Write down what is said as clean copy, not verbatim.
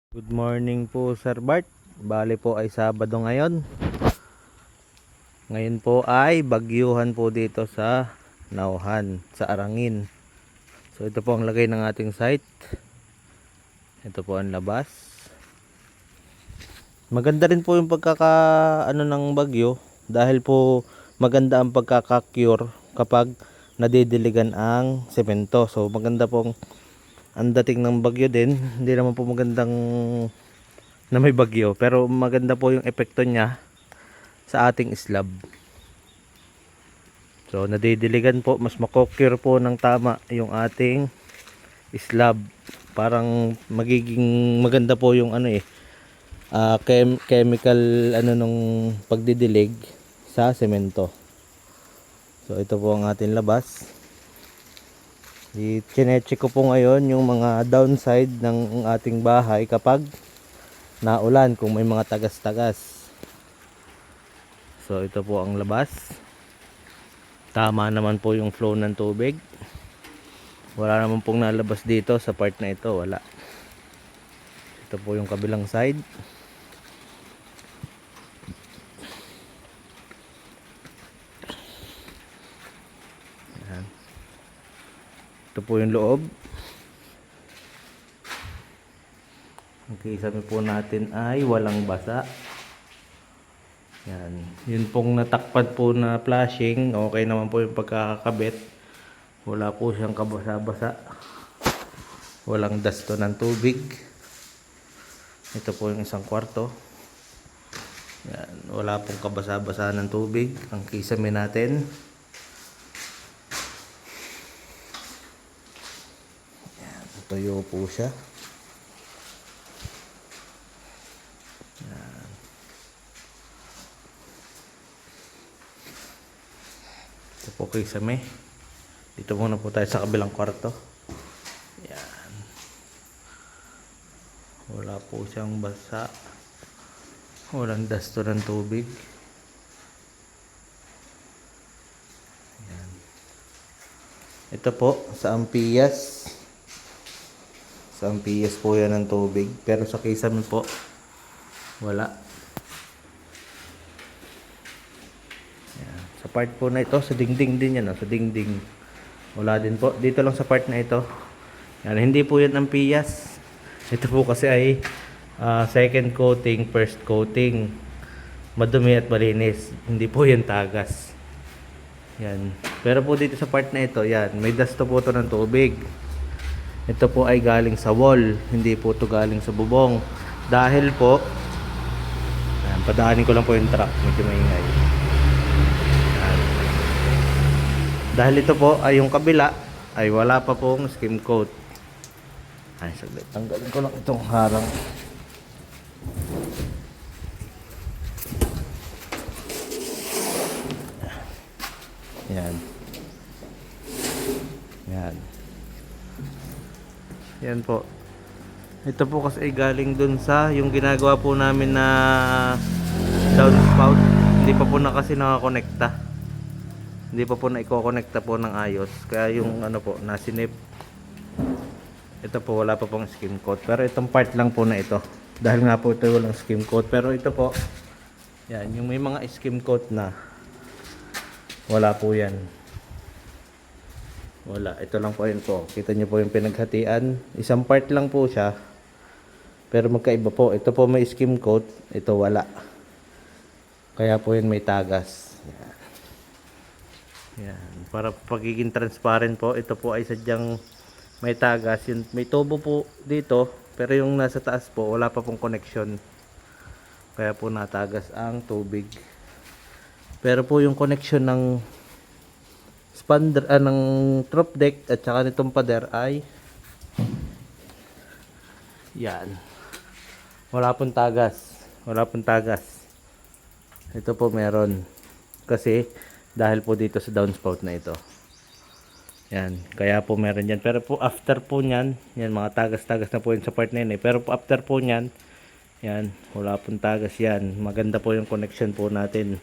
Good morning po Sir Bart. Bale po ay Sabado ngayon. Ngayon po ay bagyuhan po dito sa Nauhan, sa Arangin. So ito po ang lagay ng ating site. Ito po ang labas. Maganda rin po yung ng bagyo dahil po maganda ang pagkaka-cure kapag nadidiligan ang semento. So maganda pong ang dating ng bagyo din. Hindi naman po magandang na may bagyo, pero maganda po yung epekto niya sa ating slab. So nadidiligan po, mas makokure po ng tama yung ating slab. Parang magiging maganda po yung chemical nung pagdidilig sa semento. So ito po ang ating labas. I-check ko po ngayon yung mga downside ng ating bahay kapag naulan, kung may mga tagas-tagas. So ito po ang labas. Tama naman po yung flow ng tubig. Wala naman pong nalabas dito sa part na ito, wala. Ito po yung kabilang side. Ayan. Ito po yung loob. Okay, sabi po natin ay walang basa. Yan. Yun pong natakpan po na flashing, okay naman po yung pagkakabit. Wala po siyang kabasa-basa. Walang dasto ng tubig. Ito po yung isang kwarto. Yan. Wala pong kabasa-basa ng tubig. Ang kisame natin. Yan. Tuyo po siya. Ito po kisame. Dito muna po tayo sa kabilang kwarto. Yan. Wala po siyang basa. Walang dasto ng tubig. Yan. Ito po sa Ampiyas. Sa Ampiyas po yan ng tubig. Pero sa kisame po, wala. Sa part po na ito, sa dingding din yan, sa dingding. Wala din po. Dito lang sa part na ito. Yan, hindi po yan ang piyas. Ito po kasi ay second coating, first coating. Madumi at malinis. Hindi po yan tagas. Yan. Pero po dito sa part na ito, yan, may dasto po ito ng tubig. Ito po ay galing sa wall. Hindi po ito galing sa bubong. Dahil po, yan, padaanin ko lang po yung truck. Medyo maingay. Dahil ito po ay yung kabila ay wala pa pong skim coat. Ay, saglit. Tanggalin ko lang itong harang. Yan. Yan. Yan po. Ito po kasi ay galing dun sa yung ginagawa po namin na downspout. Hindi pa po na kasi nakakonekta. Hindi pa po na i-connecta po ng ayos. Kaya yung po, nasinip. Ito po, wala pa pong skim coat. Pero itong part lang po na ito. Dahil nga po ito walang skim coat. Pero ito po, yan, yung may mga skim coat na, wala po yan. Wala. Ito lang po yun po. Kita nyo po yung pinaghatian. Isang part lang po siya. Pero magkaiba po. Ito po may skim coat. Ito wala. Kaya po yun may tagas. Yan. Yan, para pagiging transparent po, ito po ay sadyang may tagas. Yun, may tubo po dito, pero yung nasa taas po, wala pa pong connection. Kaya po natagas ang tubig. Pero po yung connection ng ng drop deck at saka nitong pader ay yan. Wala pong tagas. Wala pong tagas. Ito po meron. Kasi dahil po dito sa downspout na ito. Yan, kaya po meron yan. Pero po after po nyan, yan mga tagas-tagas na po yun sa part na yun eh. Pero po after po nyan, yan, wala pong tagas yan. Maganda po yung connection po natin.